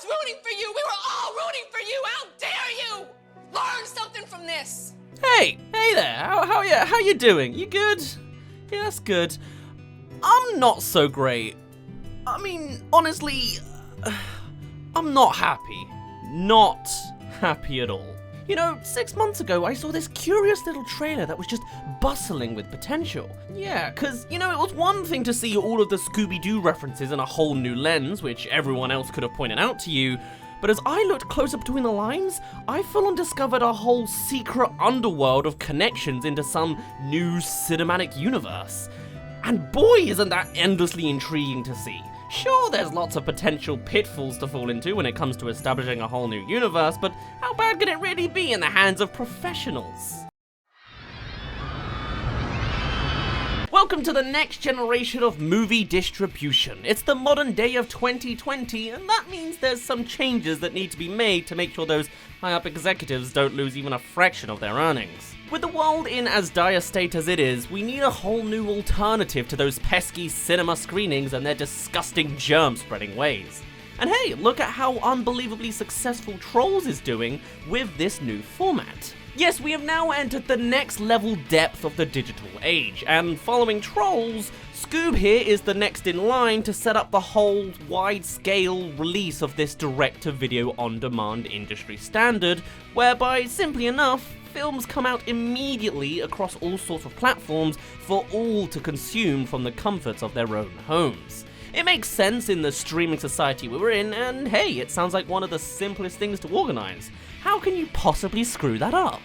was rooting for you. We were all rooting for you. How dare you? Learn something from this. Hey there. How you doing? You good? Yeah, that's good. I'm not so great. I mean, honestly, I'm not happy. Not happy at all. You know, 6 months ago, I saw this curious little trailer that was just bustling with potential. Yeah, cause, you know, it was one thing to see all of the Scooby-Doo references in a whole new lens, which everyone else could have pointed out to you, but as I looked closer between the lines, I full on discovered a whole secret underworld of connections into some new cinematic universe. And boy, isn't that endlessly intriguing to see. Sure, there's lots of potential pitfalls to fall into when it comes to establishing a whole new universe, but how bad can it really be in the hands of professionals? Welcome to the next generation of movie distribution. It's the modern day of 2020, and that means there's some changes that need to be made to make sure those high-up executives don't lose even a fraction of their earnings. With the world in as dire state as it is, we need a whole new alternative to those pesky cinema screenings and their disgusting germ-spreading ways. And hey, look at how unbelievably successful Trolls is doing with this new format. Yes, we have now entered the next level depth of the digital age, and following Trolls, Scoob here is the next in line to set up the whole wide-scale release of this direct-to-video on-demand industry standard, whereby, simply enough, films come out immediately across all sorts of platforms for all to consume from the comforts of their own homes. It makes sense in the streaming society we were in, and hey, it sounds like one of the simplest things to organize. How can you possibly screw that up?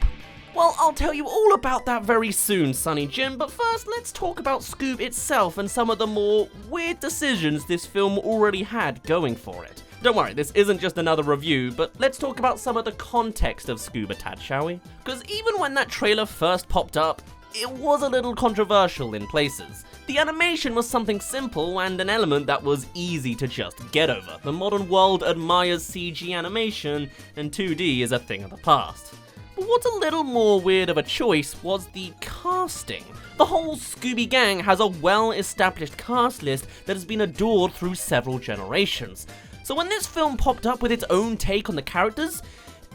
Well, I'll tell you all about that very soon, Sonny Jim, but first let's talk about Scoob itself and some of the more weird decisions this film already had going for it. Don't worry, this isn't just another review, but let's talk about some of the context of Scoob a tad, shall we? Because even when that trailer first popped up, it was a little controversial in places. The animation was something simple and an element that was easy to just get over. The modern world admires CG animation, and 2D is a thing of the past. But what's a little more weird of a choice was the casting. The whole Scooby gang has a well-established cast list that has been adored through several generations. So when this film popped up with its own take on the characters,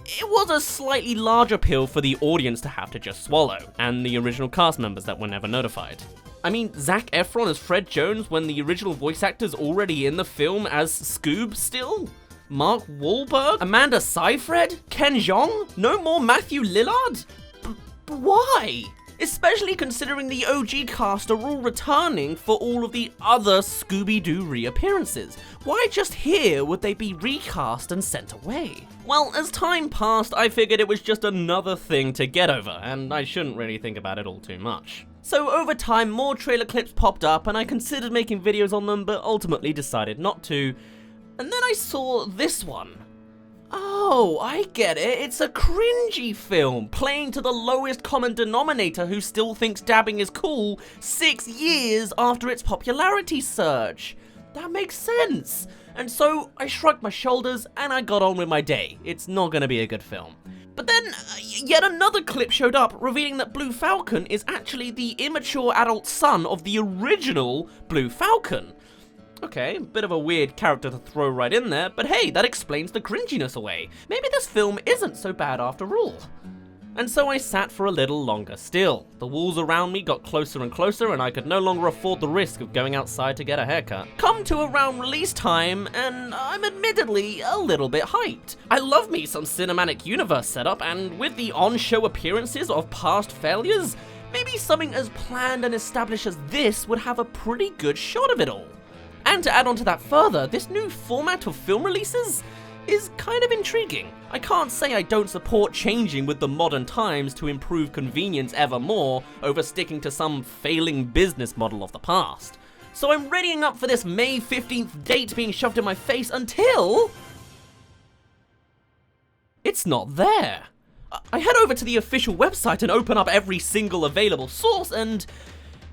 it was a slightly larger pill for the audience to have to just swallow, and the original cast members that were never notified. I mean, Zac Efron as Fred Jones when the original voice actor's already in the film as Scoob still? Mark Wahlberg? Amanda Seyfried? Ken Jeong? No more Matthew Lillard? Why? Especially considering the OG cast are all returning for all of the other Scooby-Doo reappearances. Why just here would they be recast and sent away? Well, as time passed, I figured it was just another thing to get over, and I shouldn't really think about it all too much. So over time, more trailer clips popped up, and I considered making videos on them, but ultimately decided not to. And then I saw this one. Oh, I get it. It's a cringy film, playing to the lowest common denominator who still thinks dabbing is cool 6 years after its popularity surge. That makes sense. And so I shrugged my shoulders and I got on with my day. It's not gonna be a good film. But then, yet another clip showed up revealing that Blue Falcon is actually the immature adult son of the original Blue Falcon. Okay, bit of a weird character to throw right in there, but hey, that explains the cringiness away. Maybe this film isn't so bad after all. And so I sat for a little longer still. The walls around me got closer and closer, and I could no longer afford the risk of going outside to get a haircut. Come to around release time, and I'm admittedly a little bit hyped. I love me some cinematic universe setup, and with the on-show appearances of past failures, maybe something as planned and established as this would have a pretty good shot of it all. And to add on to that further, this new format of film releases is kind of intriguing. I can't say I don't support changing with the modern times to improve convenience ever more over sticking to some failing business model of the past. So I'm readying up for this May 15th date being shoved in my face until it's not there. I head over to the official website and open up every single available source, and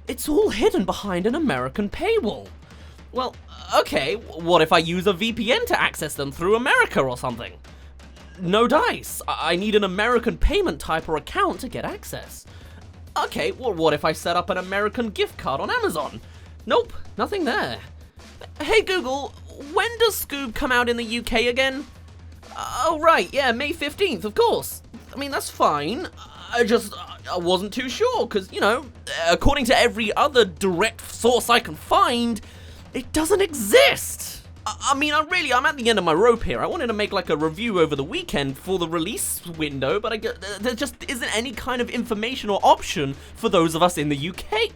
it's all hidden behind an American paywall. Well, okay, what if I use a VPN to access them through America or something? No dice. I need an American payment type or account to get access. Okay, well, what if I set up an American gift card on Amazon? Nope, nothing there. Hey Google, when does Scoob come out in the UK again? Oh, right, yeah, May 15th, of course. I mean, that's fine. I wasn't too sure, because, you know, according to every other direct source I can find, it doesn't exist. I mean, I'm at the end of my rope here. I wanted to make like a review over the weekend for the release window, but there just isn't any kind of information or option for those of us in the UK.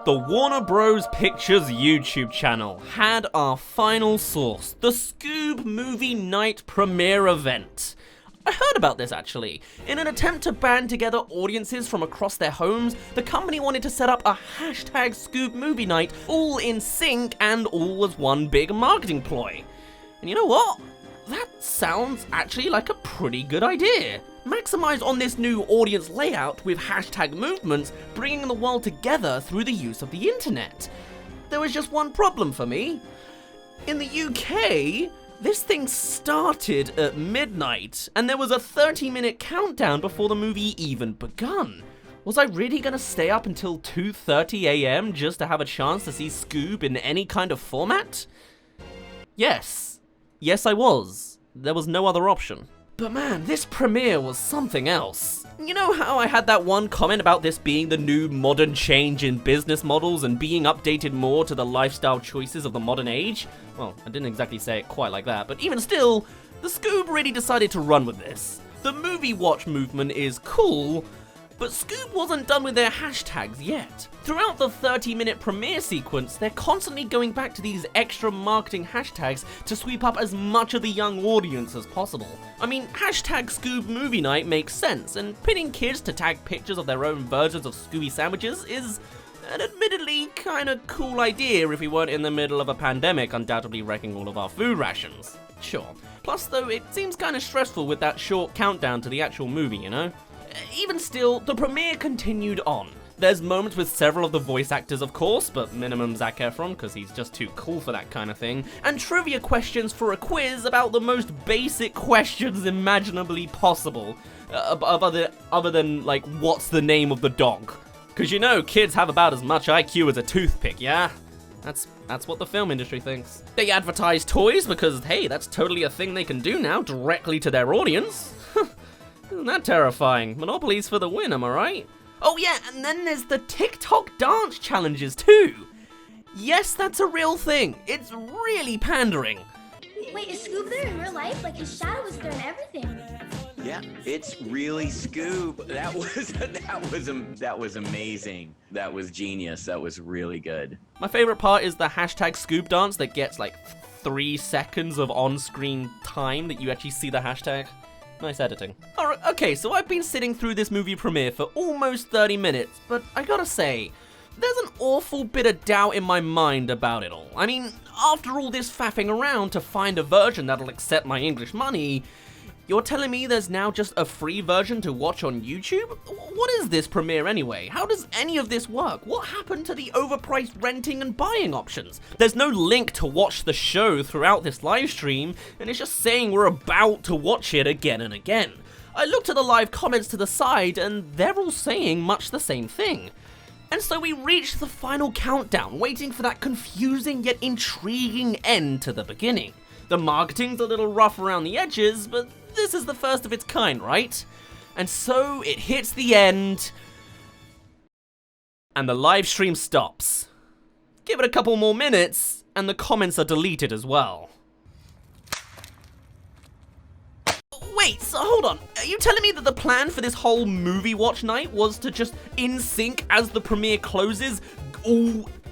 The Warner Bros. Pictures YouTube channel had our final source, the Scoob Movie Night premiere event. I heard about this actually. In an attempt to band together audiences from across their homes, the company wanted to set up a hashtag Scoob Movie Night, all in sync and all as one big marketing ploy. And you know what? That sounds actually like a pretty good idea. Maximize on this new audience layout with hashtag movements, bringing the world together through the use of the internet. There was just one problem for me. In the UK, this thing started at midnight, and there was a 30-minute countdown before the movie even begun. Was I really gonna stay up until 2:30 AM just to have a chance to see Scoob in any kind of format? Yes. Yes, I was. There was no other option. But man, this premiere was something else. You know how I had that one comment about this being the new modern change in business models and being updated more to the lifestyle choices of the modern age? Well, I didn't exactly say it quite like that, but even still, the Scoob really decided to run with this. The movie watch movement is cool, but Scoob wasn't done with their hashtags yet. Throughout the 30-minute premiere sequence, they're constantly going back to these extra marketing hashtags to sweep up as much of the young audience as possible. I mean, hashtag Scoob Movie Night makes sense, and pinning kids to tag pictures of their own versions of Scooby sandwiches is an admittedly kinda cool idea if we weren't in the middle of a pandemic undoubtedly wrecking all of our food rations. Sure. Plus though, it seems kinda stressful with that short countdown to the actual movie, you know? Even still, the premiere continued on. There's moments with several of the voice actors, of course, but minimum Zac Efron, because he's just too cool for that kind of thing, and trivia questions for a quiz about the most basic questions imaginably possible, other than, like, what's the name of the dog? Because you know, kids have about as much IQ as a toothpick, yeah? That's what the film industry thinks. They advertise toys because, hey, that's totally a thing they can do now, directly to their audience. Isn't that terrifying? Monopoly's for the win, am I right? Oh yeah, and then there's the TikTok dance challenges too. Yes, that's a real thing. It's really pandering. Wait, is Scoob there in real life? Like his shadow is there and everything. Yeah, it's really Scoob. That was amazing. That was genius. That was really good. My favorite part is the hashtag Scoob dance that gets like 3 seconds of on-screen time that you actually see the hashtag. Nice editing. Alright, okay, so I've been sitting through this movie premiere for almost 30 minutes, but I gotta say, there's an awful bit of doubt in my mind about it all. I mean, after all this faffing around to find a version that'll accept my English money, you're telling me there's now just a free version to watch on YouTube? What is this premiere anyway? How does any of this work? What happened to the overpriced renting and buying options? There's no link to watch the show throughout this live stream, and it's just saying we're about to watch it again and again. I looked at the live comments to the side, and they're all saying much the same thing. And so we reached the final countdown, waiting for that confusing yet intriguing end to the beginning. The marketing's a little rough around the edges, but this is the first of its kind, right? And so it hits the end, and the live stream stops. Give it a couple more minutes, and the comments are deleted as well. Wait, so hold on. Are you telling me that the plan for this whole movie watch night was to just in sync as the premiere closes,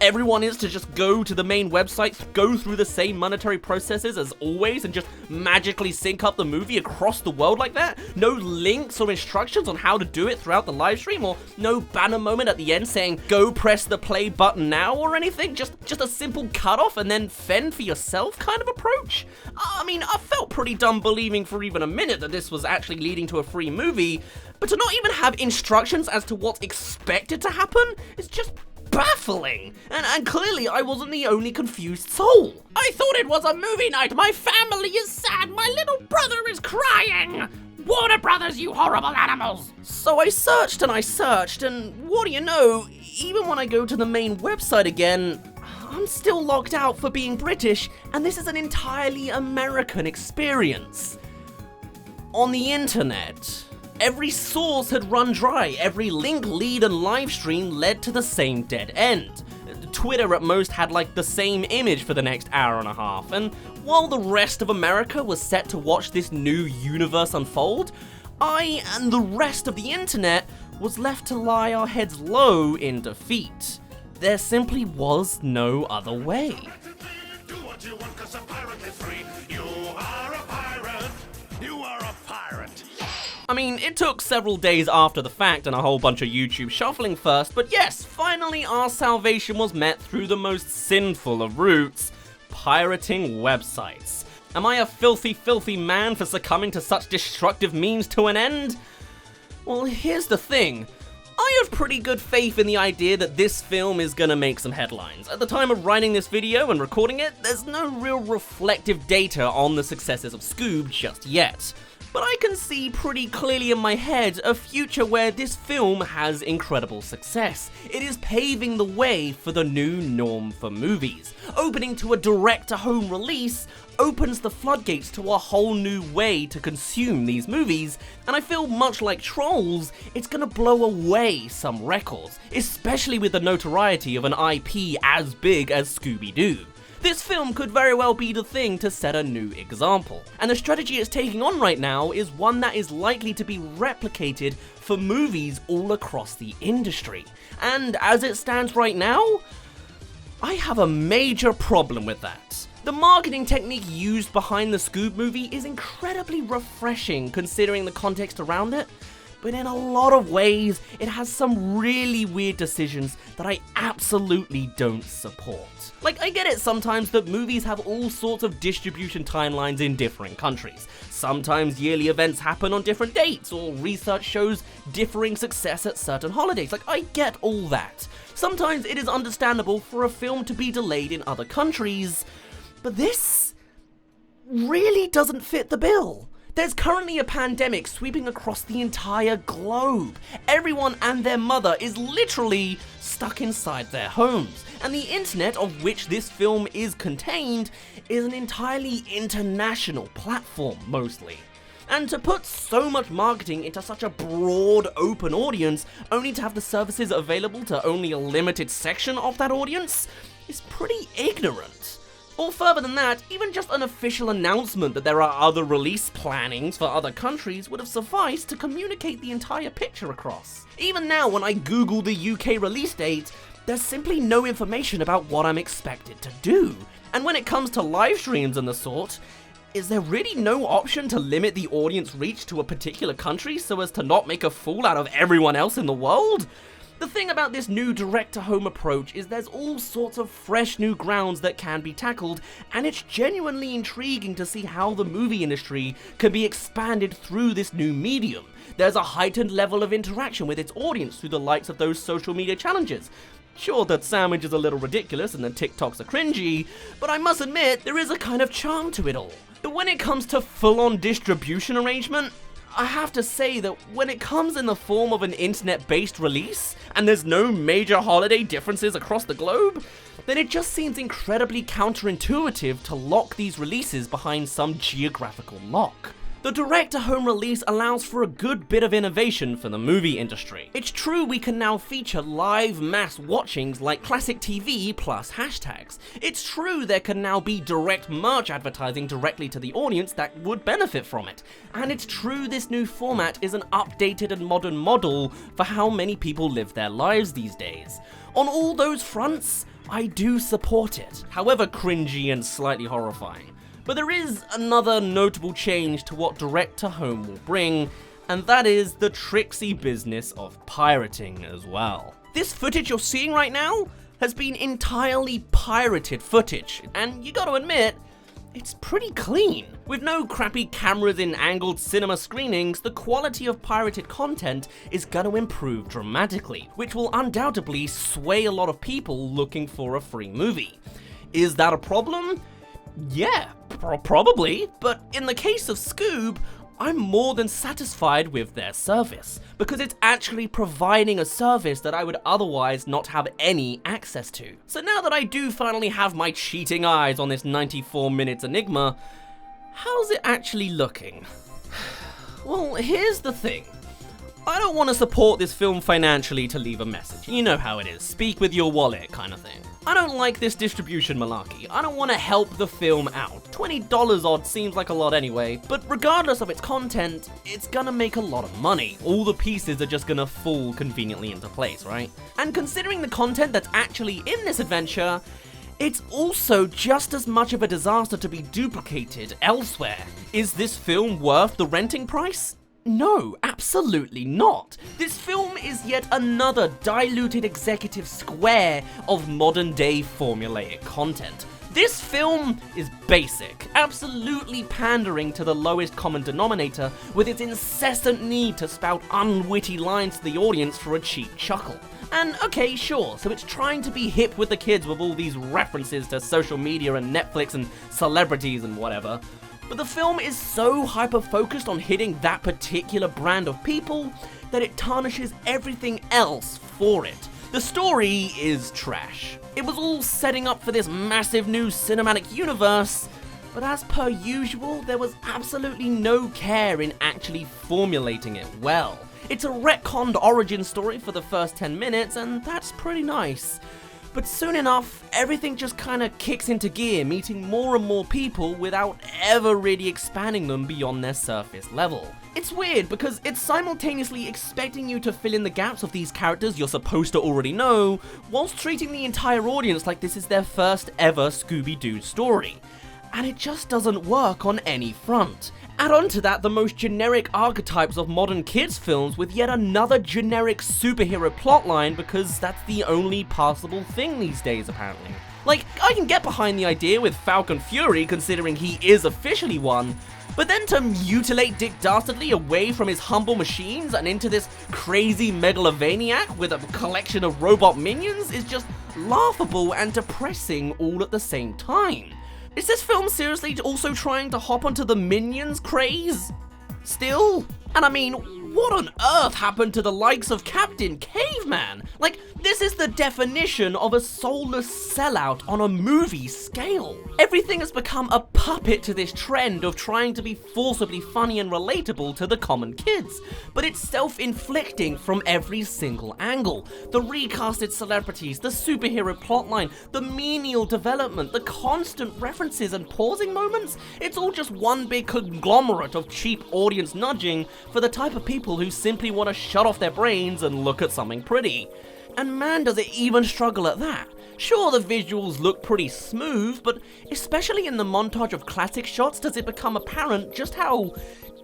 everyone is to just go to the main website, go through the same monetary processes as always, and just magically sync up the movie across the world like that? No links or instructions on how to do it throughout the live stream, or no banner moment at the end saying, go press the play button now or anything? Just a simple cutoff and then fend for yourself kind of approach? I mean, I felt pretty dumb believing for even a minute that this was actually leading to a free movie, but to not even have instructions as to what's expected to happen is just baffling. And clearly I wasn't the only confused soul. I thought it was a movie night. My family is sad. My little brother is crying. Warner Brothers, you horrible animals. So I searched, and what do you know, even when I go to the main website again, I'm still locked out for being British, and this is an entirely American experience. On the internet, every source had run dry, every link, lead, and livestream led to the same dead end. Twitter at most had like the same image for the next hour and a half, and while the rest of America was set to watch this new universe unfold, I and the rest of the internet was left to lie our heads low in defeat. There simply was no other way. Do what you want 'cause a pirate is free. You are a pirate. You are a pirate. I mean, it took several days after the fact and a whole bunch of YouTube shuffling first, but yes, finally our salvation was met through the most sinful of routes, pirating websites. Am I a filthy, filthy man for succumbing to such destructive means to an end? Well, here's the thing. I have pretty good faith in the idea that this film is gonna make some headlines. At the time of writing this video and recording it, there's no real reflective data on the successes of Scoob just yet. But I can see pretty clearly in my head a future where this film has incredible success. It is paving the way for the new norm for movies. Opening to a direct-to-home release opens the floodgates to a whole new way to consume these movies, and I feel much like Trolls, it's gonna blow away some records, especially with the notoriety of an IP as big as Scooby-Doo. This film could very well be the thing to set a new example, and the strategy it's taking on right now is one that is likely to be replicated for movies all across the industry. And as it stands right now, I have a major problem with that. The marketing technique used behind the Scoob movie is incredibly refreshing considering the context around it, but in a lot of ways, it has some really weird decisions that I absolutely don't support. Like, I get it sometimes that movies have all sorts of distribution timelines in differing countries. Sometimes yearly events happen on different dates, or research shows differing success at certain holidays. Like, I get all that. Sometimes it is understandable for a film to be delayed in other countries, but this really doesn't fit the bill. There's currently a pandemic sweeping across the entire globe. Everyone and their mother is literally stuck inside their homes, and the internet of which this film is contained is an entirely international platform, mostly. And to put so much marketing into such a broad, open audience, only to have the services available to only a limited section of that audience, is pretty ignorant. Or further than that, even just an official announcement that there are other release plannings for other countries would have sufficed to communicate the entire picture across. Even now, when I Google the UK release date, there's simply no information about what I'm expected to do. And when it comes to live streams and the sort, is there really no option to limit the audience reach to a particular country so as to not make a fool out of everyone else in the world? The thing about this new direct-to-home approach is there's all sorts of fresh new grounds that can be tackled, and it's genuinely intriguing to see how the movie industry can be expanded through this new medium. There's a heightened level of interaction with its audience through the likes of those social media challenges. Sure, that sandwich is a little ridiculous and the TikToks are cringy, but I must admit there is a kind of charm to it all. But when it comes to full-on distribution arrangement, I have to say that when it comes in the form of an internet-based release, and there's no major holiday differences across the globe, then it just seems incredibly counterintuitive to lock these releases behind some geographical lock. The direct-to-home release allows for a good bit of innovation for the movie industry. It's true we can now feature live mass watchings like classic TV plus hashtags. It's true there can now be direct merch advertising directly to the audience that would benefit from it. And it's true this new format is an updated and modern model for how many people live their lives these days. On all those fronts, I do support it, however cringy and slightly horrifying. But there is another notable change to what direct-to-home will bring, and that is the tricksy business of pirating as well. This footage you're seeing right now has been entirely pirated footage, and you gotta admit, it's pretty clean. With no crappy cameras in angled cinema screenings, the quality of pirated content is gonna improve dramatically, which will undoubtedly sway a lot of people looking for a free movie. Is that a problem? Yeah, probably, but in the case of Scoob, I'm more than satisfied with their service, because it's actually providing a service that I would otherwise not have any access to. So now that I do finally have my cheating eyes on this 94 minutes enigma, how's it actually looking? Well, here's the thing. I don't want to support this film financially to leave a message. You know how it is, speak with your wallet kind of thing. I don't like this distribution malarkey. I don't want to help the film out. $20 odd seems like a lot anyway, but regardless of its content, it's gonna make a lot of money. All the pieces are just gonna fall conveniently into place, right? And considering the content that's actually in this adventure, it's also just as much of a disaster to be duplicated elsewhere. Is this film worth the renting price? No, absolutely not. This film is yet another diluted executive square of modern day formulaic content. This film is basic, absolutely pandering to the lowest common denominator with its incessant need to spout unwitty lines to the audience for a cheap chuckle. And okay, sure, so it's trying to be hip with the kids with all these references to social media and Netflix and celebrities and whatever. But the film is so hyper-focused on hitting that particular brand of people that it tarnishes everything else for it. The story is trash. It was all setting up for this massive new cinematic universe, but as per usual, there was absolutely no care in actually formulating it well. It's a retconned origin story for the first 10 minutes, and that's pretty nice. But soon enough, everything just kinda kicks into gear, meeting more and more people without ever really expanding them beyond their surface level. It's weird because it's simultaneously expecting you to fill in the gaps of these characters you're supposed to already know, whilst treating the entire audience like this is their first ever Scooby-Doo story. And it just doesn't work on any front. Add on to that the most generic archetypes of modern kids films with yet another generic superhero plotline because that's the only passable thing these days apparently. Like, I can get behind the idea with Falcon Fury considering he is officially one, but then to mutilate Dick Dastardly away from his humble machines and into this crazy megalovaniac with a collection of robot minions is just laughable and depressing all at the same time. Is this film seriously also trying to hop onto the Minions craze? Still? And I mean, what on earth happened to the likes of Captain Caveman? Like, this is the definition of a soulless sellout on a movie scale. Everything has become a puppet to this trend of trying to be forcibly funny and relatable to the common kids, but it's self-inflicting from every single angle. The recasted celebrities, the superhero plotline, the menial development, the constant references and pausing moments, it's all just one big conglomerate of cheap audience nudging for the type of people who simply want to shut off their brains and look at something pretty. And man, does it even struggle at that. Sure, the visuals look pretty smooth, but especially in the montage of classic shots does it become apparent just how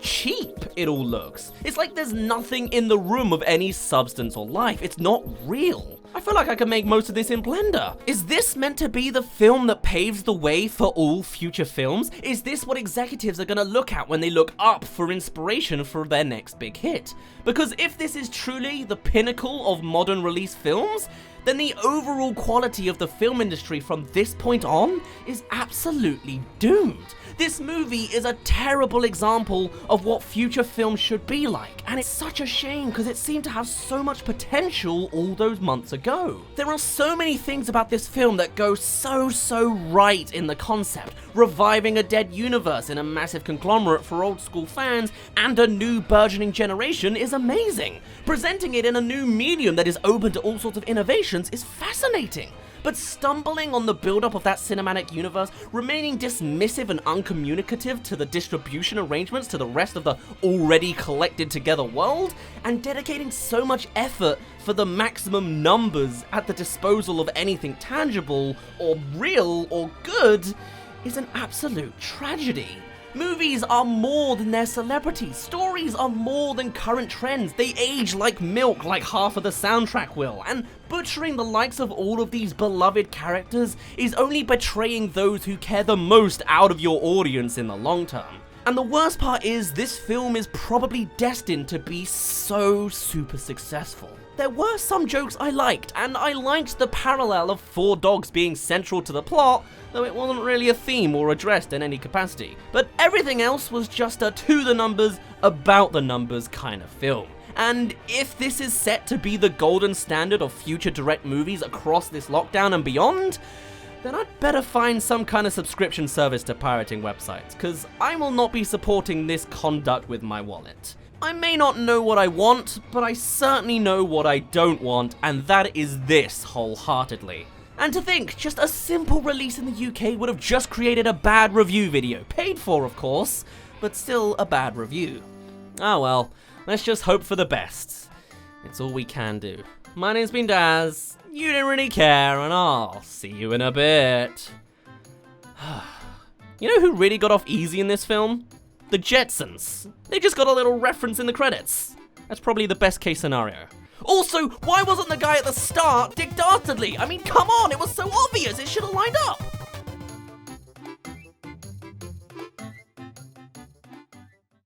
cheap it all looks. It's like there's nothing in the room of any substance or life. It's not real. I feel like I can make most of this in Blender. Is this meant to be the film that paves the way for all future films? Is this what executives are gonna look at when they look up for inspiration for their next big hit? Because if this is truly the pinnacle of modern release films, then the overall quality of the film industry from this point on is absolutely doomed. This movie is a terrible example of what future films should be like, and it's such a shame because it seemed to have so much potential all those months ago. There are so many things about this film that go so right in the concept. Reviving a dead universe in a massive conglomerate for old school fans and a new burgeoning generation is amazing. Presenting it in a new medium that is open to all sorts of innovations is fascinating. But stumbling on the build-up of that cinematic universe, remaining dismissive and uncommunicative to the distribution arrangements to the rest of the already collected together world, and dedicating so much effort for the maximum numbers at the disposal of anything tangible, or real, or good, is an absolute tragedy. Movies are more than their celebrities. Stories are more than current trends. They age like milk, like half of the soundtrack will. And butchering the likes of all of these beloved characters is only betraying those who care the most out of your audience in the long term. And the worst part is, this film is probably destined to be so super successful. there were some jokes I liked, and I liked the parallel of 4 dogs being central to the plot, though it wasn't really a theme or addressed in any capacity. But everything else was just a to the numbers, about the numbers kind of film. And if this is set to be the golden standard of future direct movies across this lockdown and beyond, then I'd better find some kind of subscription service to pirating websites, because I will not be supporting this conduct with my wallet. I may not know what I want, but I certainly know what I don't want, and that is this wholeheartedly. And to think, just a simple release in the UK would have just created a bad review video, paid for of course, but still a bad review. Ah well, let's just hope for the best. It's all we can do. My name's been Dazz, you didn't really care, and I'll see you in a bit. You know who really got off easy in this film? The Jetsons. They just got a little reference in the credits. That's probably the best case scenario. Also, why wasn't the guy at the start Dick Dastardly? I mean, come on, it was so obvious, it should have lined up.